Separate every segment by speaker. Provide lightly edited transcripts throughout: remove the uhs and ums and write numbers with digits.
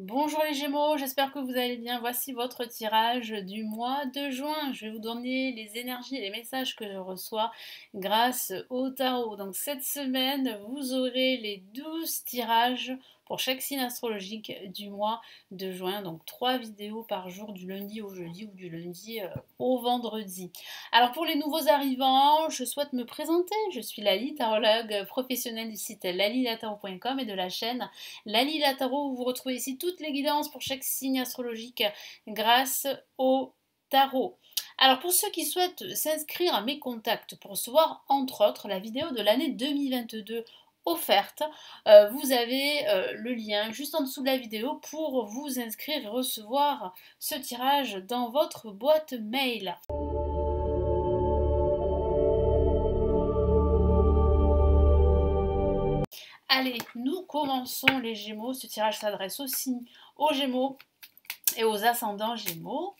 Speaker 1: Bonjour les Gémeaux, j'espère que vous allez bien. Voici votre tirage du mois de juin. Je vais vous donner les énergies et les messages que je reçois grâce au tarot. Donc cette semaine, vous aurez les 12 tirages pour chaque signe astrologique du mois de juin. Donc 3 vidéos par jour du lundi au jeudi ou du lundi au vendredi. Alors pour les nouveaux arrivants, je souhaite me présenter. Je suis Lali, tarologue professionnelle du site lalilataro.com et de la chaîne Lali Lataro, où vous retrouvez ici toutes les guidances pour chaque signe astrologique grâce au tarot. Alors pour ceux qui souhaitent s'inscrire à mes contacts pour recevoir entre autres la vidéo de l'année 2022 offerte, vous avez le lien juste en dessous de la vidéo pour vous inscrire et recevoir ce tirage dans votre boîte mail. Allez, nous commençons les Gémeaux. Ce tirage s'adresse aussi aux Gémeaux et aux ascendants Gémeaux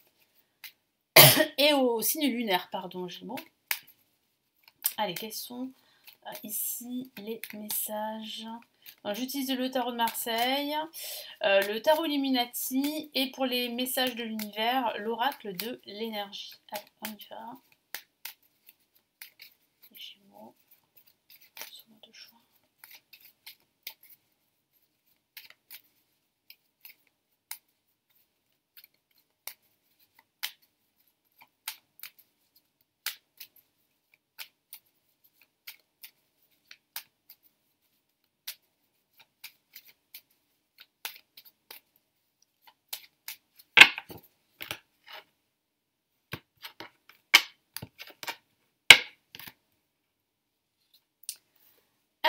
Speaker 1: et aux signes lunaires, pardon, Gémeaux. Allez, quels sont ici les messages? J'utilise le tarot de Marseille, le tarot Illuminati et pour les messages de l'univers, l'oracle de l'énergie. Allez, on y va. Les Gémeaux, ce mois de juin.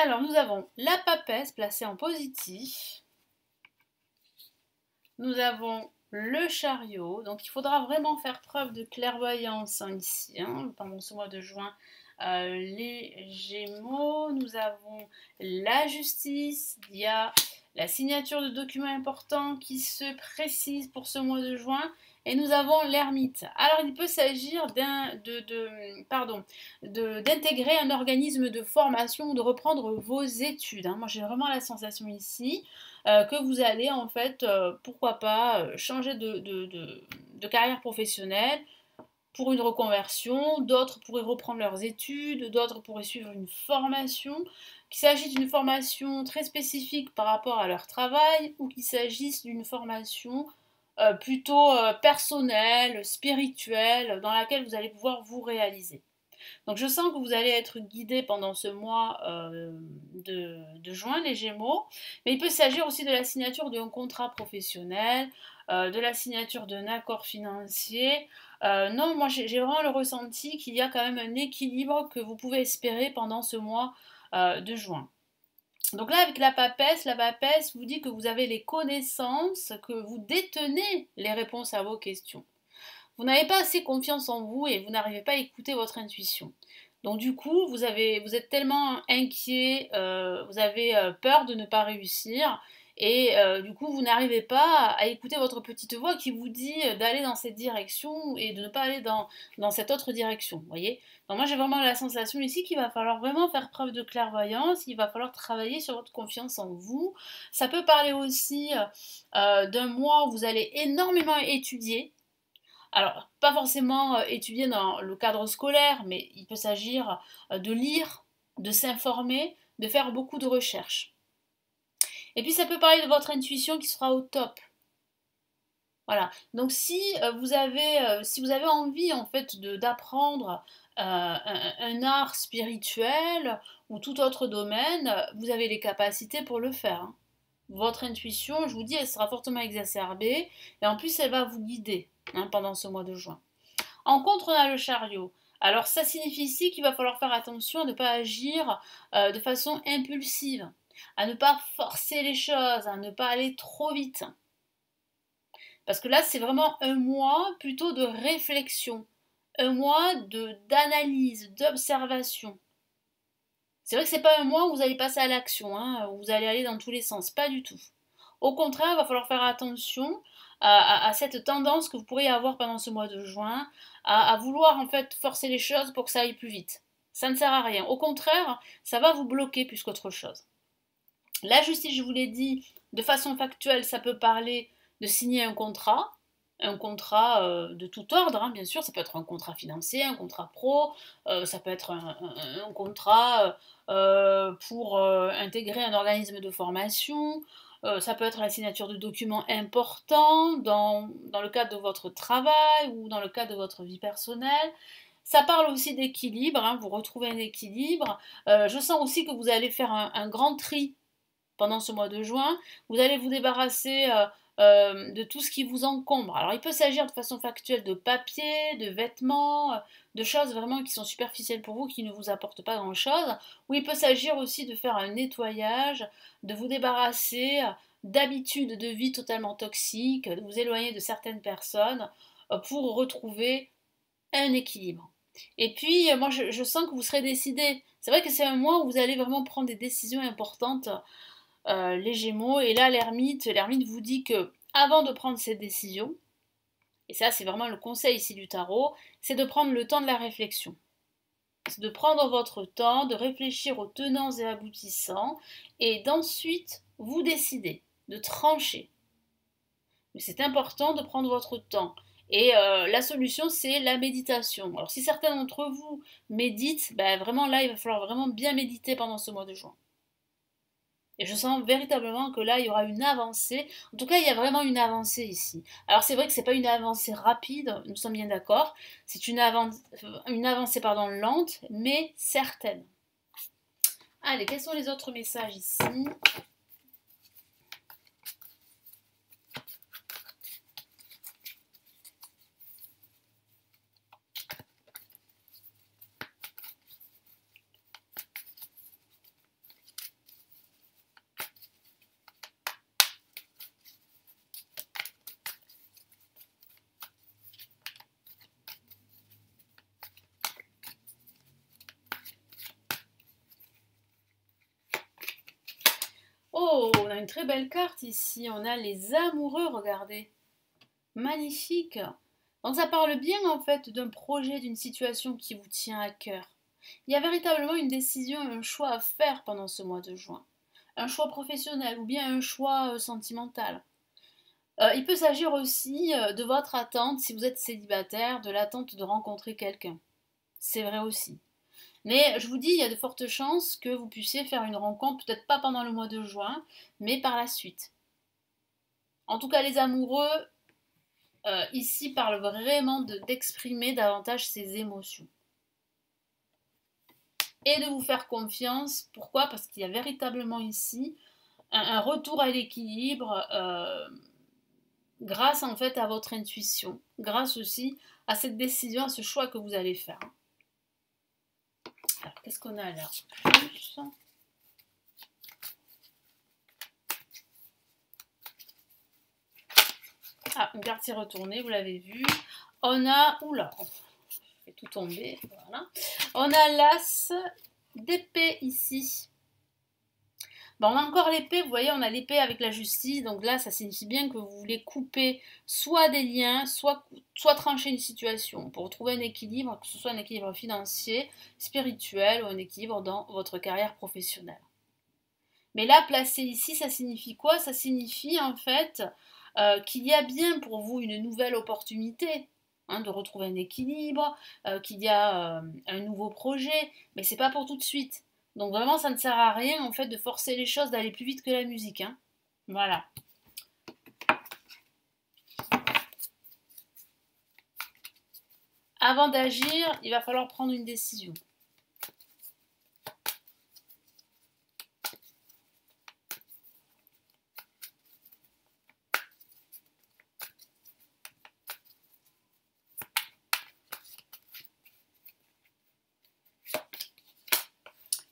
Speaker 1: Alors, nous avons la papesse placée en positif. Nous avons le chariot. Donc, il faudra vraiment faire preuve de clairvoyance ici, pendant ce mois de juin. Les Gémeaux, nous avons la justice. Il y a la signature de documents importants qui se précisent pour ce mois de juin. Et nous avons l'ermite. Alors, il peut s'agir d'intégrer un organisme de formation ou de reprendre vos études. Moi, j'ai vraiment la sensation ici que vous allez, en fait, pourquoi pas, changer de carrière professionnelle pour une reconversion. D'autres pourraient reprendre leurs études, d'autres pourraient suivre une formation, qu'il s'agisse d'une formation très spécifique par rapport à leur travail ou qu'il s'agisse d'une formation plutôt personnelle, spirituelle, dans laquelle vous allez pouvoir vous réaliser. Donc je sens que vous allez être guidé pendant ce mois de juin, les Gémeaux, mais il peut s'agir aussi de la signature d'un contrat professionnel, de la signature d'un accord financier. Non, moi j'ai vraiment le ressenti qu'il y a quand même un équilibre que vous pouvez espérer pendant ce mois de juin. Donc là, avec la papesse vous dit que vous avez les connaissances, que vous détenez les réponses à vos questions. Vous n'avez pas assez confiance en vous et vous n'arrivez pas à écouter votre intuition. Donc du coup, vous êtes tellement inquiet, vous avez peur de ne pas réussir et du coup, vous n'arrivez pas à écouter votre petite voix qui vous dit d'aller dans cette direction et de ne pas aller dans cette autre direction. Vous voyez? Donc moi, j'ai vraiment la sensation ici qu'il va falloir vraiment faire preuve de clairvoyance, il va falloir travailler sur votre confiance en vous. Ça peut parler aussi d'un mois où vous allez énormément étudier. Alors, pas forcément étudier dans le cadre scolaire, mais il peut s'agir de lire, de s'informer, de faire beaucoup de recherches. Et puis ça peut parler de votre intuition qui sera au top. Voilà. Donc si vous avez envie en fait d'apprendre un art spirituel ou tout autre domaine, vous avez les capacités pour le faire. Votre intuition, je vous dis, elle sera fortement exacerbée et en plus elle va vous guider pendant ce mois de juin. En contre, on a le chariot. Alors ça signifie ici qu'il va falloir faire attention à ne pas agir de façon impulsive, à ne pas forcer les choses, à ne pas aller trop vite. Parce que là, c'est vraiment un mois plutôt de réflexion, un mois d'analyse, d'observation. C'est vrai que c'est pas un mois où vous allez passer à l'action, où vous allez aller dans tous les sens, pas du tout. Au contraire, il va falloir faire attention à cette tendance que vous pourriez avoir pendant ce mois de juin, à vouloir en fait forcer les choses pour que ça aille plus vite. Ça ne sert à rien. Au contraire, ça va vous bloquer plus qu'autre chose. La justice, je vous l'ai dit, De façon factuelle, ça peut parler de signer un contrat de tout ordre, hein, bien sûr, ça peut être un contrat financier, un contrat pro, ça peut être un contrat pour intégrer un organisme de formation, ça peut être la signature de documents importants dans le cadre de votre travail ou dans le cadre de votre vie personnelle. Ça parle aussi d'équilibre, hein, vous retrouvez un équilibre. Je sens aussi que vous allez faire un grand tri pendant ce mois de juin. Vous allez vous débarrasser de tout ce qui vous encombre. Alors il peut s'agir de façon factuelle de papier, de vêtements, de choses vraiment qui sont superficielles pour vous, qui ne vous apportent pas grand-chose. Ou il peut s'agir aussi de faire un nettoyage, de vous débarrasser d'habitudes de vie totalement toxiques, de vous éloigner de certaines personnes pour retrouver un équilibre. Et puis, moi, je sens que vous serez décidé. C'est vrai que c'est un mois où vous allez vraiment prendre des décisions importantes, les Gémeaux. Et là, l'ermite vous dit que avant de prendre cette décision, et ça, c'est vraiment le conseil ici du tarot, c'est de prendre le temps de la réflexion. C'est de prendre votre temps, de réfléchir aux tenants et aboutissants, et d'ensuite vous décider, de trancher. Mais c'est important de prendre votre temps. Et la solution, c'est la méditation. Alors si certains d'entre vous méditent, ben vraiment là, il va falloir vraiment bien méditer pendant ce mois de juin. Et je sens véritablement que là, il y aura une avancée. En tout cas, il y a vraiment une avancée ici. Alors c'est vrai que ce n'est pas une avancée rapide, nous sommes bien d'accord. C'est une avancée pardon, lente, mais certaine. Allez, quels sont les autres messages ici ? Oh, on a une très belle carte ici. On a les amoureux, regardez. Magnifique. Donc ça parle bien en fait d'un projet, d'une situation qui vous tient à cœur. Il y a véritablement une décision, un choix à faire pendant ce mois de juin. Un choix professionnel ou bien un choix sentimental. Il peut s'agir aussi de votre attente, si vous êtes célibataire, de l'attente de rencontrer quelqu'un. C'est vrai aussi. Mais je vous dis, il y a de fortes chances que vous puissiez faire une rencontre, peut-être pas pendant le mois de juin, mais par la suite. En tout cas, les amoureux, ici, parlent vraiment d'exprimer davantage ses émotions. Et de vous faire confiance. Pourquoi ? Parce qu'il y a véritablement ici un retour à l'équilibre grâce en fait à votre intuition, grâce aussi à cette décision, à ce choix que vous allez faire. Alors, qu'est-ce qu'on a là ? Ah, une carte s'est retournée, vous l'avez vu. On a, oula, on fait tout tomber, voilà. On a l'as d'épée ici. Bon, on a encore l'épée, vous voyez, on a l'épée avec la justice, donc là, ça signifie bien que vous voulez couper soit des liens, soit trancher une situation pour trouver un équilibre, que ce soit un équilibre financier, spirituel ou un équilibre dans votre carrière professionnelle. Mais là, placé ici, ça signifie quoi ? Ça signifie en fait qu'il y a bien pour vous une nouvelle opportunité, hein, de retrouver un équilibre, qu'il y a un nouveau projet, mais c'est pas pour tout de suite. Donc vraiment, ça ne sert à rien en fait de forcer les choses, d'aller plus vite que la musique. Hein. Voilà. Avant d'agir, il va falloir prendre une décision.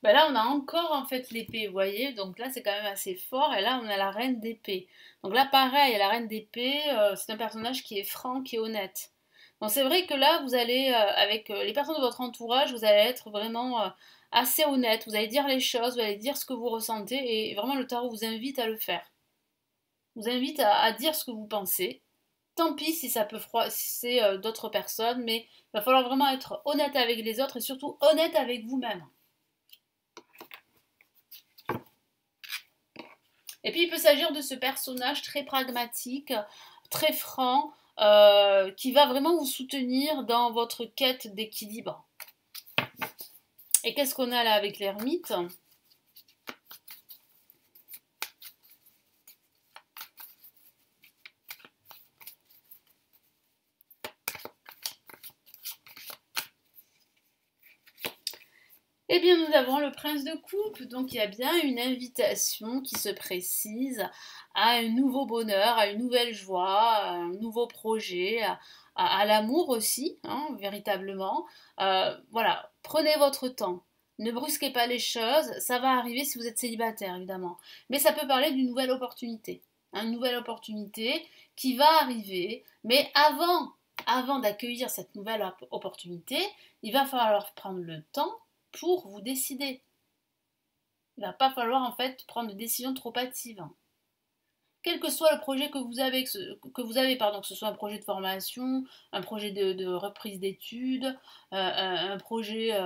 Speaker 1: Ben là, on a encore en fait l'épée, vous voyez, donc là c'est quand même assez fort, et là on a la reine d'épée. Donc là pareil, la reine d'épée, c'est un personnage qui est franc, qui est honnête. Donc c'est vrai que là, vous allez, avec les personnes de votre entourage, vous allez être vraiment assez honnête, vous allez dire les choses, vous allez dire ce que vous ressentez, et vraiment le tarot vous invite à le faire. Vous invite à dire ce que vous pensez. Tant pis si ça peut froisser d'autres personnes, mais il va falloir vraiment être honnête avec les autres, et surtout honnête avec vous-même. Et puis il peut s'agir de ce personnage très pragmatique, très franc, qui va vraiment vous soutenir dans votre quête d'équilibre. Et qu'est-ce qu'on a là avec l'ermite ? Eh bien, nous avons le prince de coupe, donc il y a bien une invitation qui se précise à un nouveau bonheur, à une nouvelle joie, à un nouveau projet, à l'amour aussi, hein, véritablement. Voilà, prenez votre temps. Ne brusquez pas les choses, ça va arriver si vous êtes célibataire, évidemment. Mais ça peut parler d'une nouvelle opportunité. Hein, une nouvelle opportunité qui va arriver, mais avant d'accueillir cette nouvelle opportunité, il va falloir prendre le temps pour vous décider. Il ne va pas falloir en fait prendre de décisions trop hâtives. Quel que soit le projet que vous avez, que ce soit un projet de formation, un projet de reprise d'études, un projet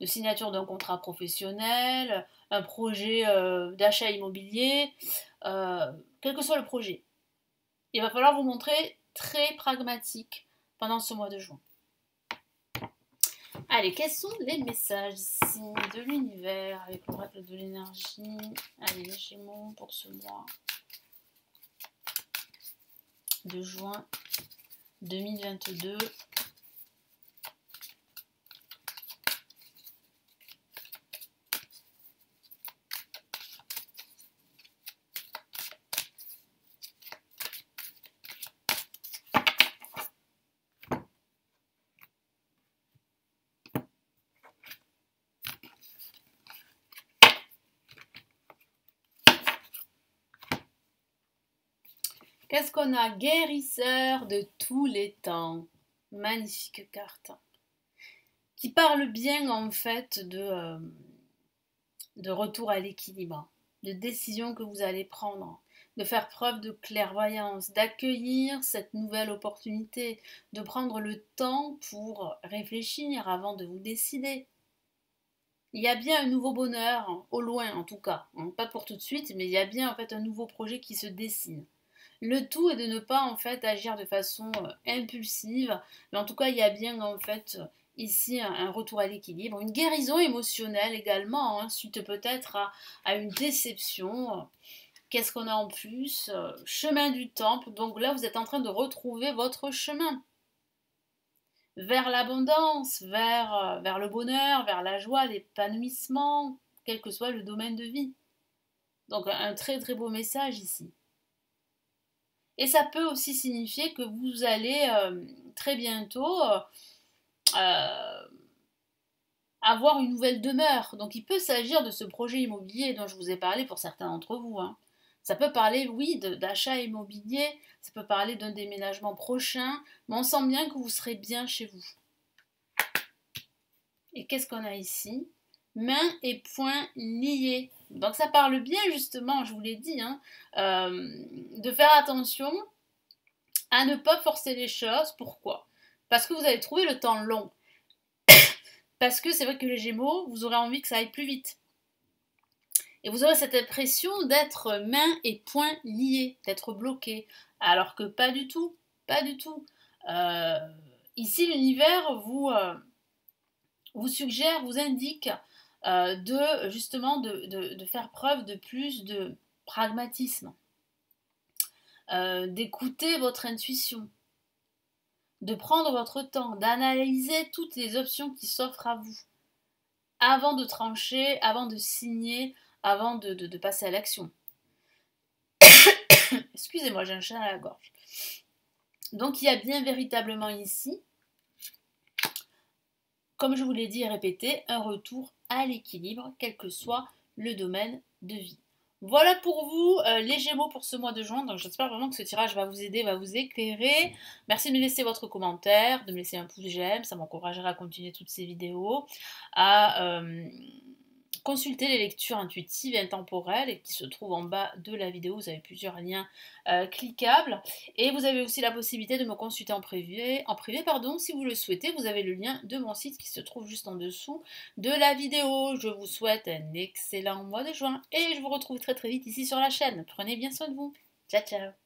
Speaker 1: de signature d'un contrat professionnel, un projet d'achat immobilier, quel que soit le projet, il va falloir vous montrer très pragmatique pendant ce mois de juin. Allez, quels sont les messages ici de l'univers avec l'oracle de l'énergie? Allez, les Gémeaux pour ce mois de juin 2022. Qu'est-ce qu'on a? Guérisseur de tous les temps. Magnifique carte. Qui parle bien en fait de retour à l'équilibre, de décisions que vous allez prendre, de faire preuve de clairvoyance, d'accueillir cette nouvelle opportunité, de prendre le temps pour réfléchir avant de vous décider. Il y a bien un nouveau bonheur, au loin en tout cas, pas pour tout de suite, mais il y a bien en fait un nouveau projet qui se dessine. Le tout est de ne pas en fait agir de façon impulsive, mais en tout cas il y a bien en fait ici un retour à l'équilibre, une guérison émotionnelle également, hein, suite peut-être à une déception. Qu'est-ce qu'on a en plus? Chemin du temple, donc là vous êtes en train de retrouver votre chemin vers l'abondance, vers le bonheur, vers la joie, l'épanouissement, quel que soit le domaine de vie. Donc un très très beau message ici. Et ça peut aussi signifier que vous allez très bientôt avoir une nouvelle demeure. Donc il peut s'agir de ce projet immobilier dont je vous ai parlé pour certains d'entre vous. Hein. Ça peut parler, oui, d'achat immobilier, ça peut parler d'un déménagement prochain, mais on sent bien que vous serez bien chez vous. Et qu'est-ce qu'on a ici? Mains et poings liés. Donc ça parle bien justement, je vous l'ai dit, hein, de faire attention à ne pas forcer les choses. Pourquoi? Parce que vous allez trouver le temps long. Parce que c'est vrai que les Gémeaux, vous aurez envie que ça aille plus vite. Et vous aurez cette impression d'être mains et poings liés, d'être bloqué. Alors que pas du tout, pas du tout. Ici, l'univers vous suggère, vous indique de faire preuve de plus de pragmatisme, d'écouter votre intuition, de prendre votre temps, d'analyser toutes les options qui s'offrent à vous, avant de trancher, avant de signer, avant de passer à l'action. Excusez-moi, j'ai un chat à la gorge. Donc il y a bien véritablement ici, comme je vous l'ai dit et répété, un retour à l'équilibre, quel que soit le domaine de vie. Voilà pour vous les Gémeaux pour ce mois de juin. Donc j'espère vraiment que ce tirage va vous aider, va vous éclairer. Merci de me laisser votre commentaire, de me laisser un pouce j'aime, ça m'encouragera à continuer toutes ces vidéos, à consulter les lectures intuitives et intemporelles qui se trouvent en bas de la vidéo. Vous avez plusieurs liens cliquables. Et vous avez aussi la possibilité de me consulter en privé, pardon, si vous le souhaitez. Vous avez le lien de mon site qui se trouve juste en dessous de la vidéo. Je vous souhaite un excellent mois de juin et je vous retrouve très très vite ici sur la chaîne. Prenez bien soin de vous. Ciao ciao.